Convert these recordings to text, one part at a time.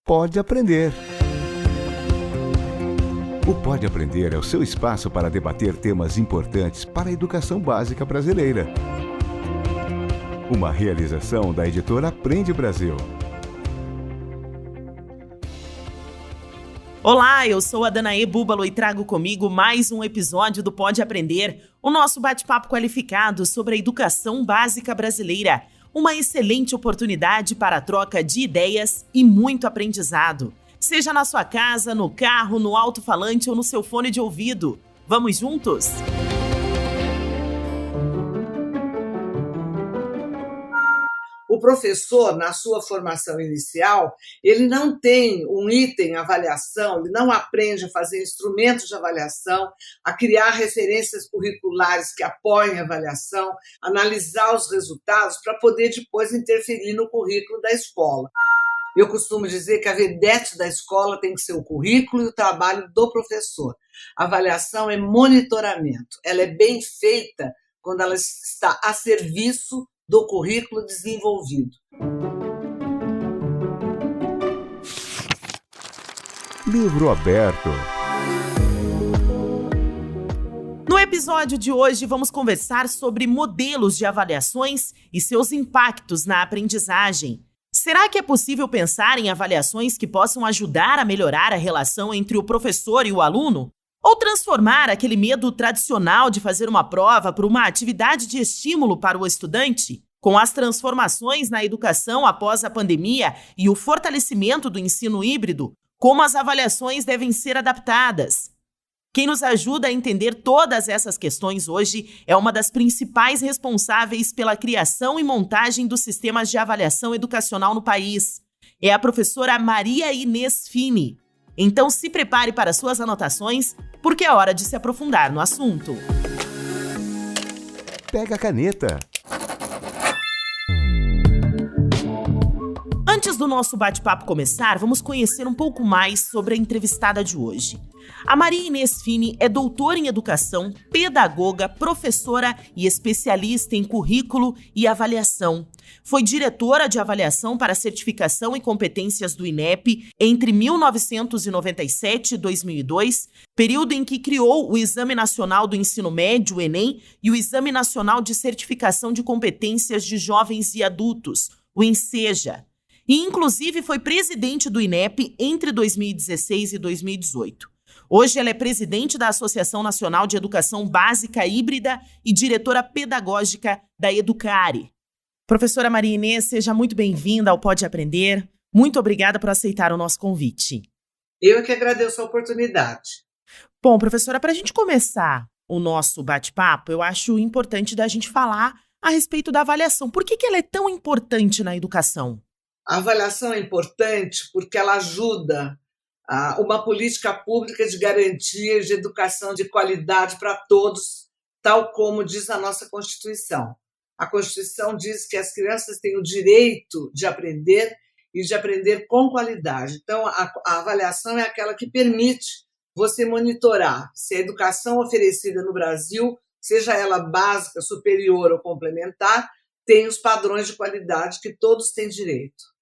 Pode Aprender. O Pode Aprender é o seu espaço para debater temas importantes para a educação básica brasileira. Uma realização da editora Aprende Brasil. Olá, eu sou a Danaê Búbalo e trago comigo mais um episódio do Pode Aprender, o nosso bate-papo qualificado sobre a educação básica brasileira. Uma excelente oportunidade para a troca de ideias e muito aprendizado. Seja na sua casa, no carro, no alto-falante ou no seu fone de ouvido. Vamos juntos? O professor, na sua formação inicial, ele não tem um item avaliação, ele não aprende a fazer instrumentos de avaliação, a criar referências curriculares que apoiem a avaliação, analisar os resultados para poder depois interferir no currículo da escola. Eu costumo dizer que a vedete da escola tem que ser o currículo e o trabalho do professor. A avaliação é monitoramento, ela é bem feita quando ela está a serviço do currículo desenvolvido. Livro aberto. No episódio de hoje, vamos conversar sobre modelos de avaliações e seus impactos na aprendizagem. Será que é possível pensar em avaliações que possam ajudar a melhorar a relação entre o professor e o aluno? Ou transformar aquele medo tradicional de fazer uma prova por uma atividade de estímulo para o estudante? Com as transformações na educação após a pandemia e o fortalecimento do ensino híbrido, como as avaliações devem ser adaptadas? Quem nos ajuda a entender todas essas questões hoje é uma das principais responsáveis pela criação e montagem dos sistemas de avaliação educacional no país. É a professora Maria Inês Fini. Então se prepare para suas anotações, porque é hora de se aprofundar no assunto. Pega a caneta. Antes do nosso bate-papo começar, vamos conhecer um pouco mais sobre a entrevistada de hoje. A Maria Inês Fini é doutora em educação, pedagoga, professora e especialista em currículo e avaliação. Foi diretora de avaliação para certificação e competências do INEP entre 1997 e 2002, período em que criou o Exame Nacional do Ensino Médio, o Enem, e o Exame Nacional de Certificação de Competências de Jovens e Adultos, o ENSEJA. E, inclusive, foi presidente do INEP entre 2016 e 2018. Hoje ela é presidente da Associação Nacional de Educação Básica Híbrida e diretora pedagógica da Educare. Professora Maria Inês, seja muito bem-vinda ao Pode Aprender. Muito obrigada por aceitar o nosso convite. Eu que agradeço a oportunidade. Bom, professora, para a gente começar o nosso bate-papo, eu acho importante da gente falar a respeito da avaliação. Por que ela é tão importante na educação? A avaliação é importante porque ela ajuda a uma política pública de garantia de educação de qualidade para todos, tal como diz a nossa Constituição. A Constituição diz que as crianças têm o direito de aprender e de aprender com qualidade. Então, a avaliação é aquela que permite você monitorar se a educação oferecida no Brasil, seja ela básica, superior ou complementar, tem os padrões de qualidade que todos têm direito.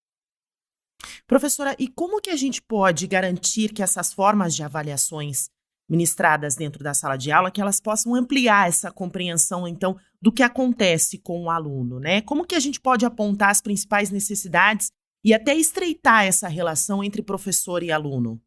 Professora, e como que a gente pode garantir que essas formas de avaliações ministradas dentro da sala de aula, que elas possam ampliar essa compreensão, então, do que acontece com o aluno, né? Como que a gente pode apontar as principais necessidades e até estreitar essa relação entre professor e aluno?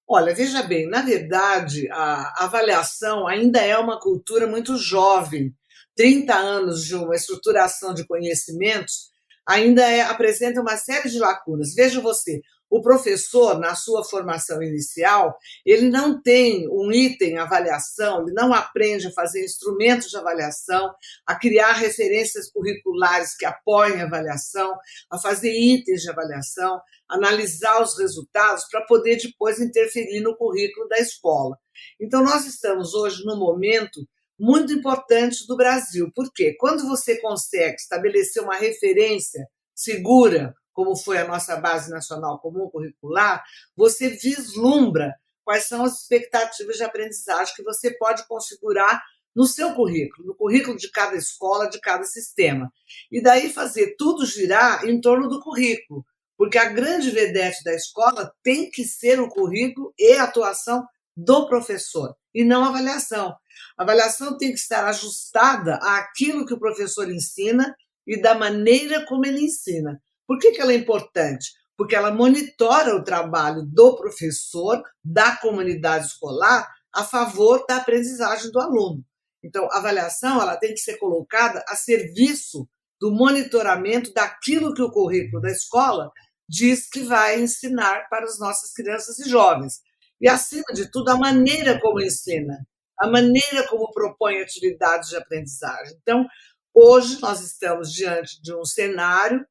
Olha, veja bem, na verdade, a avaliação ainda é uma cultura muito jovem. 30 anos de uma estruturação de conhecimentos ainda apresenta uma série de lacunas. Veja você, o professor, na sua formação inicial, ele não tem um item avaliação, ele não aprende a fazer instrumentos de avaliação, a criar referências curriculares que apoiem a avaliação, a fazer itens de avaliação, analisar os resultados para poder depois interferir no currículo da escola. Então, nós estamos hoje num momento muito importante do Brasil. Por quê? Quando você consegue estabelecer uma referência segura, como foi a nossa Base Nacional Comum Curricular, você vislumbra quais são as expectativas de aprendizagem que você pode configurar no seu currículo, no currículo de cada escola, de cada sistema. E daí fazer tudo girar em torno do currículo, porque a grande vedete da escola tem que ser o currículo e a atuação do professor, e não a avaliação. A avaliação tem que estar ajustada àquilo que o professor ensina e da maneira como ele ensina. Por que ela é importante? Porque ela monitora o trabalho do professor, da comunidade escolar, a favor da aprendizagem do aluno. Então, a avaliação ela tem que ser colocada a serviço do monitoramento daquilo que o currículo da escola diz que vai ensinar para as nossas crianças e jovens. E, acima de tudo, a maneira como ensina, a maneira como propõe atividades de aprendizagem. Então, hoje nós estamos diante de um cenário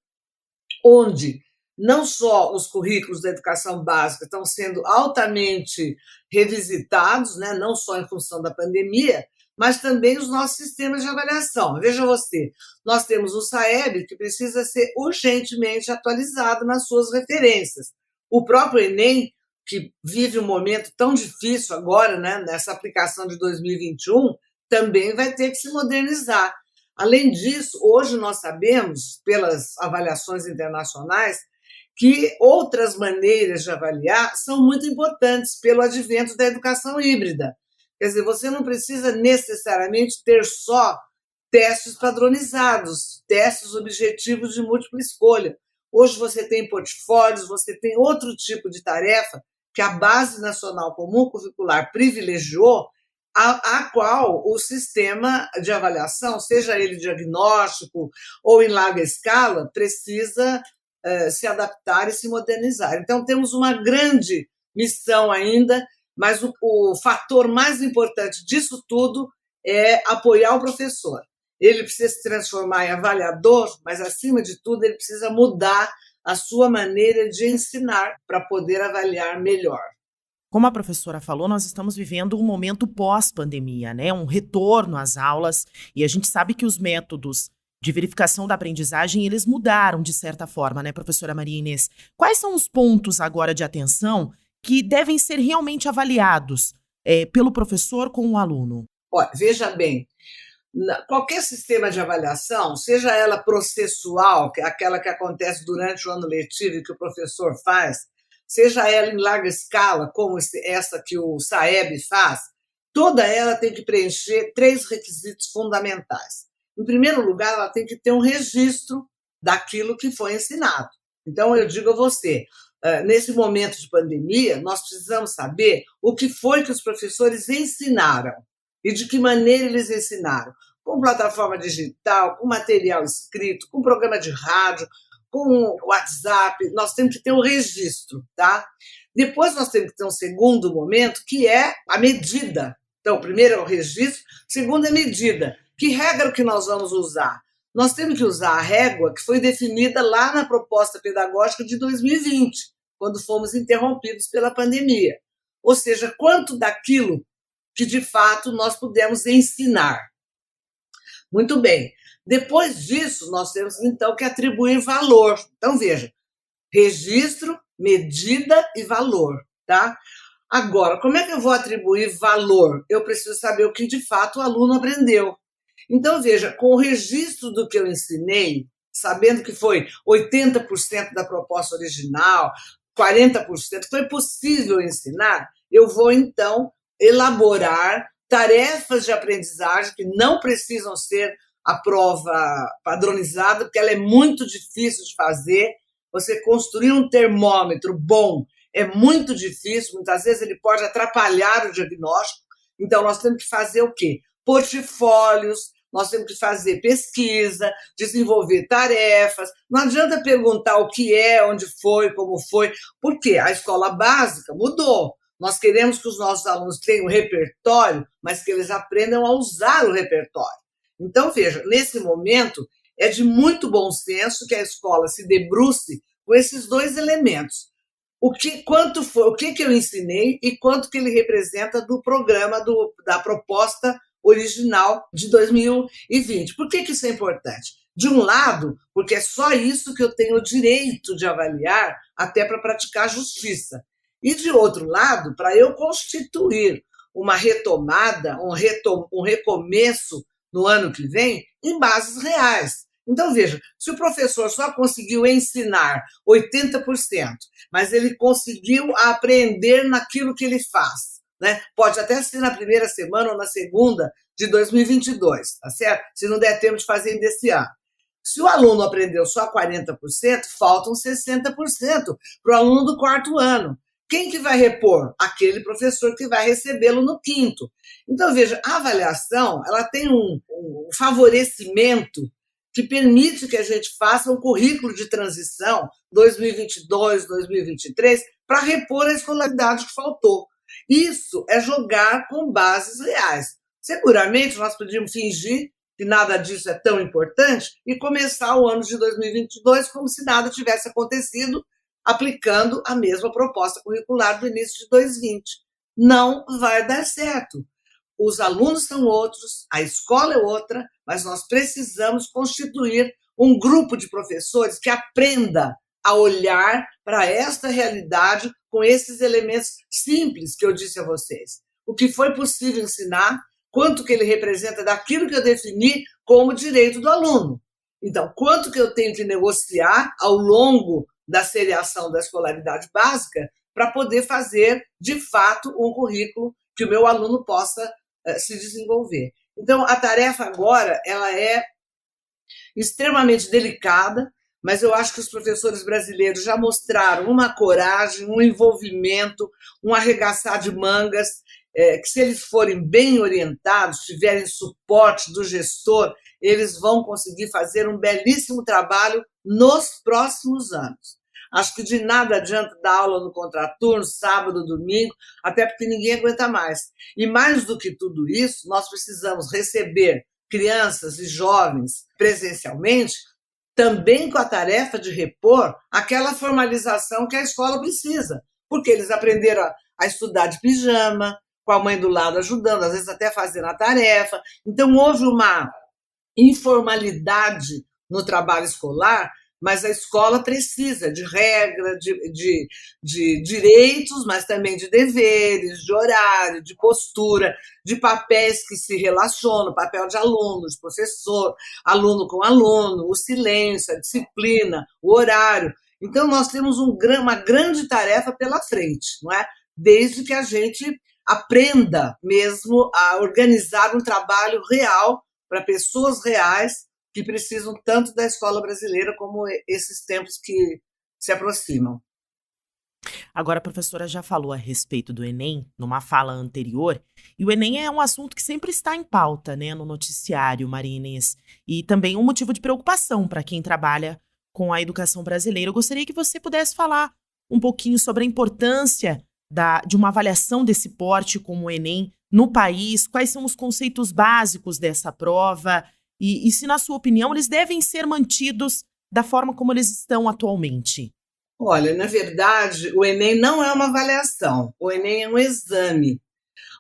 onde não só os currículos da educação básica estão sendo altamente revisitados, né, não só em função da pandemia, mas também os nossos sistemas de avaliação. Veja você, nós temos o SAEB, que precisa ser urgentemente atualizado nas suas referências. O próprio Enem, que vive um momento tão difícil agora, né, nessa aplicação de 2021, também vai ter que se modernizar. Além disso, hoje nós sabemos, pelas avaliações internacionais, que outras maneiras de avaliar são muito importantes pelo advento da educação híbrida. Quer dizer, você não precisa necessariamente ter só testes padronizados, testes objetivos de múltipla escolha. Hoje você tem portfólios, você tem outro tipo de tarefa que a Base Nacional Comum Curricular privilegiou, a qual o sistema de avaliação, seja ele diagnóstico ou em larga escala, precisa se adaptar e se modernizar. Então, temos uma grande missão ainda, mas o fator mais importante disso tudo é apoiar o professor. Ele precisa se transformar em avaliador, mas, acima de tudo, ele precisa mudar a sua maneira de ensinar para poder avaliar melhor. Como a professora falou, nós estamos vivendo um momento pós-pandemia, né? Um retorno às aulas, e a gente sabe que os métodos de verificação da aprendizagem, eles mudaram de certa forma, né, professora Maria Inês? Quais são os pontos agora de atenção que devem ser realmente avaliados pelo professor com o aluno? Olha, veja bem, qualquer sistema de avaliação, seja ela processual, que é aquela que acontece durante o ano letivo e que o professor faz, seja ela em larga escala, como essa que o SAEB faz, toda ela tem que preencher 3 requisitos fundamentais. Em primeiro lugar, ela tem que ter um registro daquilo que foi ensinado. Então, eu digo a você, nesse momento de pandemia, nós precisamos saber o que foi que os professores ensinaram e de que maneira eles ensinaram. Com plataforma digital, com material escrito, com programa de rádio, com WhatsApp, nós temos que ter um registro, tá? Depois nós temos que ter um segundo momento, que é a medida. Então, o primeiro é o registro, o segundo é a medida. Que regra que nós vamos usar? Nós temos que usar a régua que foi definida lá na proposta pedagógica de 2020, quando fomos interrompidos pela pandemia. Ou seja, quanto daquilo que, de fato, nós pudemos ensinar. Muito bem. Depois disso, nós temos, então, que atribuir valor. Então, veja, registro, medida e valor, tá? Agora, como é que eu vou atribuir valor? Eu preciso saber o que, de fato, o aluno aprendeu. Então, veja, com o registro do que eu ensinei, sabendo que foi 80% da proposta original, 40% foi possível ensinar, eu vou, então, elaborar tarefas de aprendizagem que não precisam ser a prova padronizada, porque ela é muito difícil de fazer. Você construir um termômetro bom é muito difícil, muitas vezes ele pode atrapalhar o diagnóstico. Então, nós temos que fazer o quê? Portfólios, nós temos que fazer pesquisa, desenvolver tarefas. Não adianta perguntar o que é, onde foi, como foi, porque a escola básica mudou. Nós queremos que os nossos alunos tenham um repertório, mas que eles aprendam a usar o repertório. Então, veja, nesse momento, é de muito bom senso que a escola se debruce com esses 2 elementos. Quanto foi, o que eu ensinei e quanto que ele representa do programa, da proposta original de 2020. Por que isso é importante? De um lado, porque é só isso que eu tenho o direito de avaliar até para praticar justiça. E, de outro lado, para eu constituir uma retomada, um recomeço no ano que vem, em bases reais. Então, veja, se o professor só conseguiu ensinar 80%, mas ele conseguiu aprender naquilo que ele faz, né? Pode até ser na primeira semana ou na segunda de 2022, tá certo? Se não der tempo de fazer ainda esse ano. Se o aluno aprendeu só 40%, faltam 60% para o aluno do quarto ano. Quem que vai repor? Aquele professor que vai recebê-lo no quinto. Então, veja, a avaliação ela tem um favorecimento que permite que a gente faça um currículo de transição 2022, 2023, para repor a escolaridade que faltou. Isso é jogar com bases reais. Seguramente nós podíamos fingir que nada disso é tão importante e começar o ano de 2022 como se nada tivesse acontecido, aplicando a mesma proposta curricular do início de 2020. Não vai dar certo. Os alunos são outros, a escola é outra, mas nós precisamos constituir um grupo de professores que aprenda a olhar para esta realidade com esses elementos simples que eu disse a vocês. O que foi possível ensinar, quanto que ele representa daquilo que eu defini como direito do aluno. Então, quanto que eu tenho que negociar ao longo da seriação da escolaridade básica para poder fazer, de fato, um currículo que o meu aluno possa se desenvolver. Então, a tarefa agora ela é extremamente delicada, mas eu acho que os professores brasileiros já mostraram uma coragem, um envolvimento, um arregaçar de mangas, que se eles forem bem orientados, tiverem suporte do gestor, eles vão conseguir fazer um belíssimo trabalho nos próximos anos. Acho que de nada adianta dar aula no contraturno, sábado, domingo, até porque ninguém aguenta mais. E mais do que tudo isso, nós precisamos receber crianças e jovens presencialmente, também com a tarefa de repor aquela formalização que a escola precisa, porque eles aprenderam a estudar de pijama, com a mãe do lado ajudando, às vezes até fazendo a tarefa. Então, houve uma informalidade no trabalho escolar, mas a escola precisa de regra, de direitos, mas também de deveres, de horário, de postura, de papéis que se relacionam, papel de aluno, de professor, aluno com aluno, o silêncio, a disciplina, o horário. Então, nós temos uma grande tarefa pela frente, não é? Desde que a gente aprenda mesmo a organizar um trabalho real para pessoas reais que precisam tanto da escola brasileira como esses tempos que se aproximam. Agora, a professora já falou a respeito do Enem, numa fala anterior, e o Enem é um assunto que sempre está em pauta, né, no noticiário, Maria Inês, e também um motivo de preocupação para quem trabalha com a educação brasileira. Eu gostaria que você pudesse falar um pouquinho sobre a importância de uma avaliação desse porte como o Enem no país, quais são os conceitos básicos dessa prova, e se, na sua opinião, eles devem ser mantidos da forma como eles estão atualmente? Olha, na verdade, o Enem não é uma avaliação, o Enem é um exame.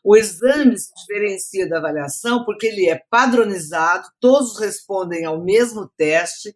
O exame se diferencia da avaliação porque ele é padronizado, todos respondem ao mesmo teste,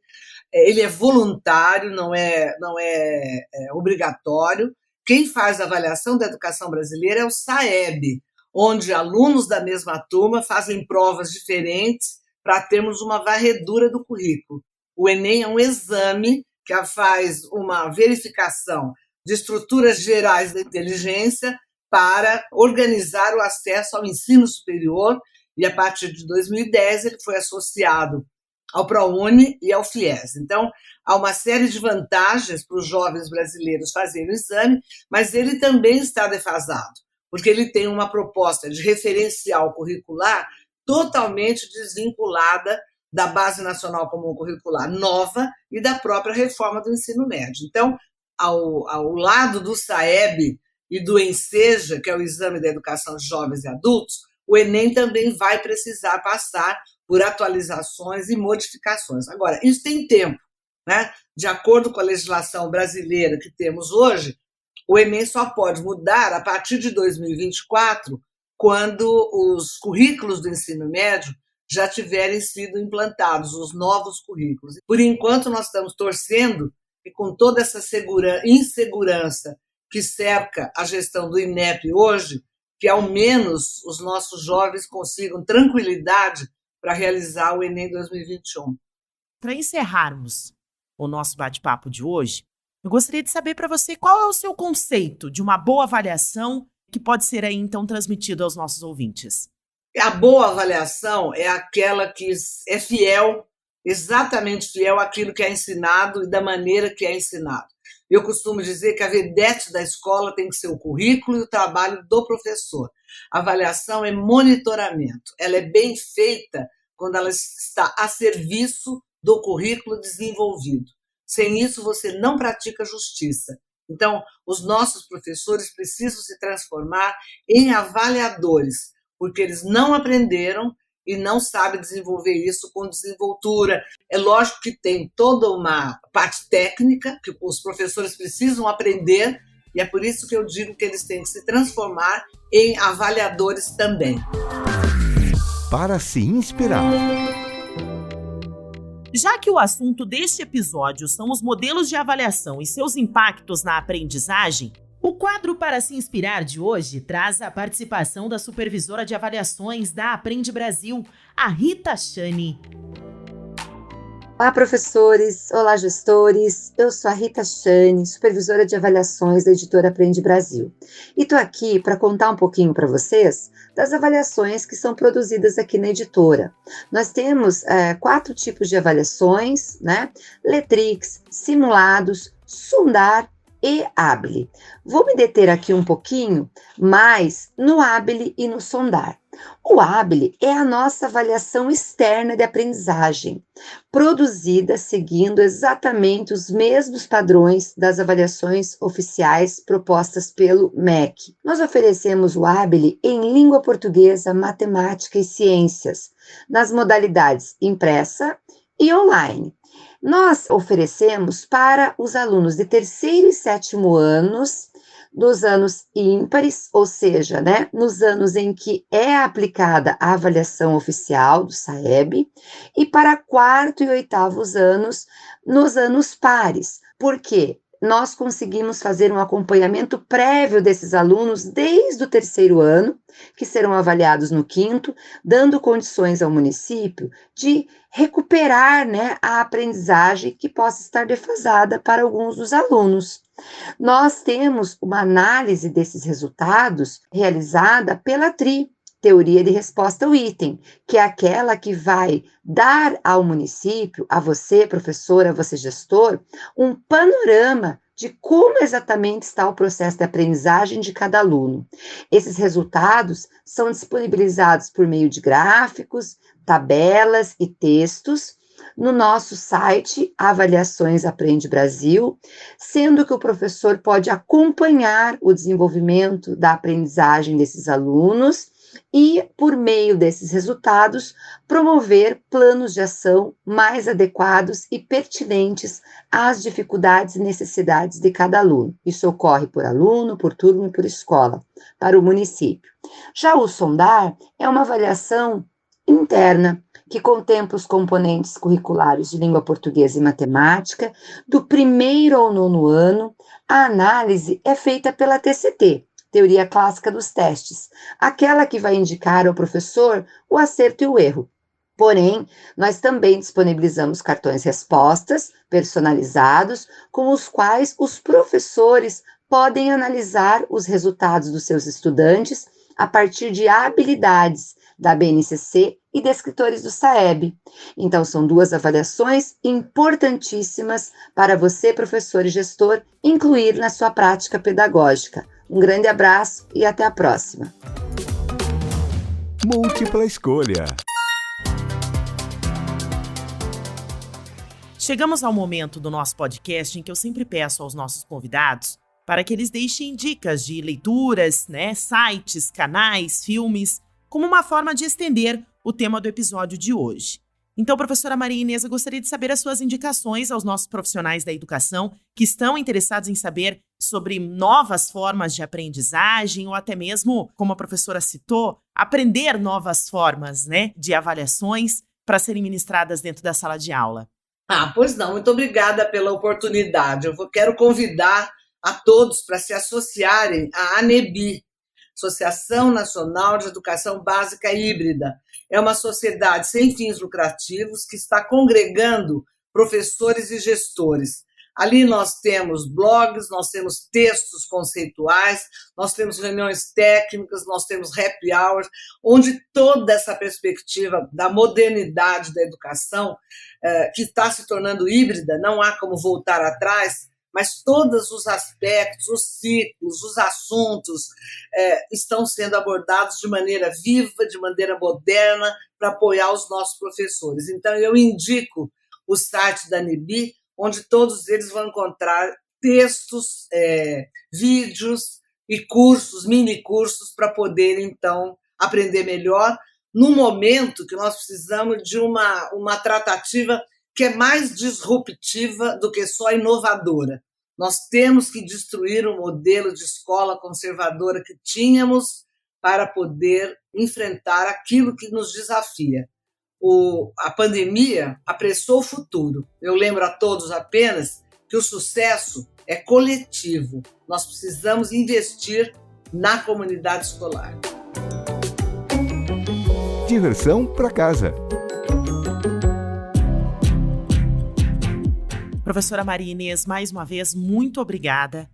ele é voluntário, não é obrigatório. Quem faz a avaliação da educação brasileira é o SAEB, onde alunos da mesma turma fazem provas diferentes para termos uma varredura do currículo. O Enem é um exame que faz uma verificação de estruturas gerais da inteligência para organizar o acesso ao ensino superior, e a partir de 2010 ele foi associado ao ProUni e ao FIES. Então, há uma série de vantagens para os jovens brasileiros fazerem o exame, mas ele também está defasado, porque ele tem uma proposta de referencial curricular totalmente desvinculada da Base Nacional Comum Curricular nova e da própria reforma do ensino médio. Então, ao lado do SAEB e do ENSEJA, que é o Exame da Educação de Jovens e Adultos, o Enem também vai precisar passar por atualizações e modificações. Agora, isso tem tempo, né? De acordo com a legislação brasileira que temos hoje, o Enem só pode mudar a partir de 2024, quando os currículos do ensino médio já tiverem sido implantados, os novos currículos. Por enquanto, nós estamos torcendo que, com toda essa insegurança que cerca a gestão do INEP hoje, que ao menos os nossos jovens consigam tranquilidade para realizar o Enem 2021. para encerrarmos o nosso bate-papo de hoje, eu gostaria de saber para você qual é o seu conceito de uma boa avaliação que pode ser aí, então, transmitido aos nossos ouvintes. A boa avaliação é aquela que é fiel, exatamente fiel àquilo que é ensinado e da maneira que é ensinado. Eu costumo dizer que a vedete da escola tem que ser o currículo e o trabalho do professor. A avaliação é monitoramento. Ela é bem feita quando ela está a serviço do currículo desenvolvido. Sem isso, você não pratica justiça. Então, os nossos professores precisam se transformar em avaliadores, porque eles não aprenderam e não sabem desenvolver isso com desenvoltura. É lógico que tem toda uma parte técnica que os professores precisam aprender, e é por isso que eu digo que eles têm que se transformar em avaliadores também. Para se inspirar. Já que o assunto deste episódio são os modelos de avaliação e seus impactos na aprendizagem, o quadro Para se Inspirar de hoje traz a participação da supervisora de avaliações da Aprende Brasil, a Rita Chani. Olá, professores! Olá, gestores! Eu sou a Rita Chani, supervisora de avaliações da editora Aprende Brasil. E estou aqui para contar um pouquinho para vocês das avaliações que são produzidas aqui na editora. Nós temos 4 tipos de avaliações, né? Letrix, simulados, Sundar e Abili. Vou me deter aqui um pouquinho mais no Abili e no Sundar. O Abili é a nossa avaliação externa de aprendizagem, produzida seguindo exatamente os mesmos padrões das avaliações oficiais propostas pelo MEC. Nós oferecemos o Abili em língua portuguesa, matemática e ciências, nas modalidades impressa e online. Nós oferecemos para os alunos de 3º e 7º anos, dos anos ímpares, ou seja, né, nos anos em que é aplicada a avaliação oficial do SAEB, e para 4º e 8º anos, nos anos pares. Por quê? Nós conseguimos fazer um acompanhamento prévio desses alunos desde o 3º ano, que serão avaliados no 5º, dando condições ao município de recuperar, né, a aprendizagem que possa estar defasada para alguns dos alunos. Nós temos uma análise desses resultados realizada pela TRI, Teoria de Resposta ao Item, que é aquela que vai dar ao município, a você, professor, a você, gestor, um panorama de como exatamente está o processo de aprendizagem de cada aluno. Esses resultados são disponibilizados por meio de gráficos, tabelas e textos no nosso site Avaliações Aprende Brasil, sendo que o professor pode acompanhar o desenvolvimento da aprendizagem desses alunos e, por meio desses resultados, promover planos de ação mais adequados e pertinentes às dificuldades e necessidades de cada aluno. Isso ocorre por aluno, por turma e por escola, para o município. Já o Sondar é uma avaliação interna, que contempla os componentes curriculares de língua portuguesa e matemática, do 1º ao 9º ano. A análise é feita pela TCT, Teoria Clássica dos Testes, aquela que vai indicar ao professor o acerto e o erro. Porém, nós também disponibilizamos cartões respostas personalizados, com os quais os professores podem analisar os resultados dos seus estudantes a partir de habilidades da BNCC e descritores do SAEB. Então, são 2 avaliações importantíssimas para você, professor e gestor, incluir na sua prática pedagógica. Um grande abraço e até a próxima. Múltipla escolha. Chegamos ao momento do nosso podcast em que eu sempre peço aos nossos convidados para que eles deixem dicas de leituras, né, sites, canais, filmes, como uma forma de estender o tema do episódio de hoje. Então, professora Maria Inês, eu gostaria de saber as suas indicações aos nossos profissionais da educação que estão interessados em saber sobre novas formas de aprendizagem ou até mesmo, como a professora citou, aprender novas formas, né, de avaliações para serem ministradas dentro da sala de aula. Pois não, muito obrigada pela oportunidade. Quero convidar a todos para se associarem à ANEBI, Associação Nacional de Educação Básica Híbrida. É uma sociedade sem fins lucrativos que está congregando professores e gestores. Ali nós temos blogs, nós temos textos conceituais, nós temos reuniões técnicas, nós temos happy hours, onde toda essa perspectiva da modernidade da educação, que está se tornando híbrida, não há como voltar atrás, mas todos os aspectos, os ciclos, os assuntos estão sendo abordados de maneira viva, de maneira moderna, para apoiar os nossos professores. Então, eu indico o site da ANEBI, onde todos eles vão encontrar textos, vídeos e cursos, mini-cursos, para poderem, então, aprender melhor, no momento que nós precisamos de uma tratativa que é mais disruptiva do que só inovadora. Nós temos que destruir o modelo de escola conservadora que tínhamos para poder enfrentar aquilo que nos desafia. A pandemia apressou o futuro. Eu lembro a todos apenas que o sucesso é coletivo. Nós precisamos investir na comunidade escolar. Diversão para casa. Professora Maria Inês, mais uma vez, muito obrigada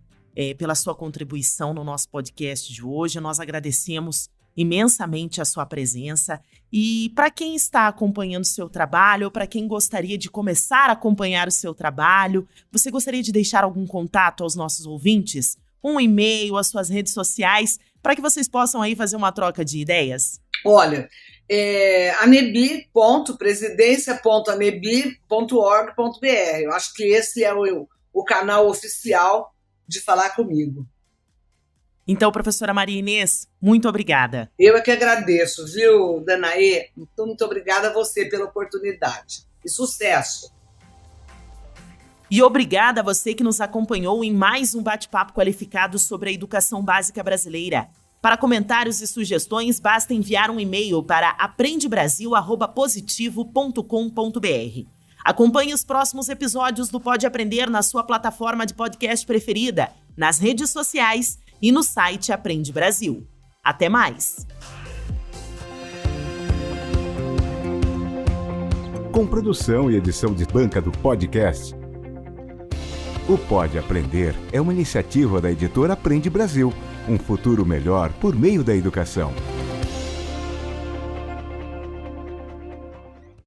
pela sua contribuição no nosso podcast de hoje. Nós agradecemos imensamente a sua presença. E para quem está acompanhando o seu trabalho, ou para quem gostaria de começar a acompanhar o seu trabalho, você gostaria de deixar algum contato aos nossos ouvintes? Um e-mail, as suas redes sociais, para que vocês possam aí fazer uma troca de ideias? Olha, anebi.presidencia.anebi.org.br. Eu acho que esse é o canal oficial de falar comigo. Então, professora Maria Inês, muito obrigada. Eu é que agradeço, viu, Danaê? Muito obrigada a você pela oportunidade. E sucesso! E obrigada a você que nos acompanhou em mais um bate-papo qualificado sobre a educação básica brasileira. Para comentários e sugestões, basta enviar um e-mail para aprendebrasil@positivo.com.br. Acompanhe os próximos episódios do Pode Aprender na sua plataforma de podcast preferida, nas redes sociais e no site Aprende Brasil. Até mais! Com produção e edição de banca do podcast, o Pode Aprender é uma iniciativa da editora Aprende Brasil, um futuro melhor por meio da educação.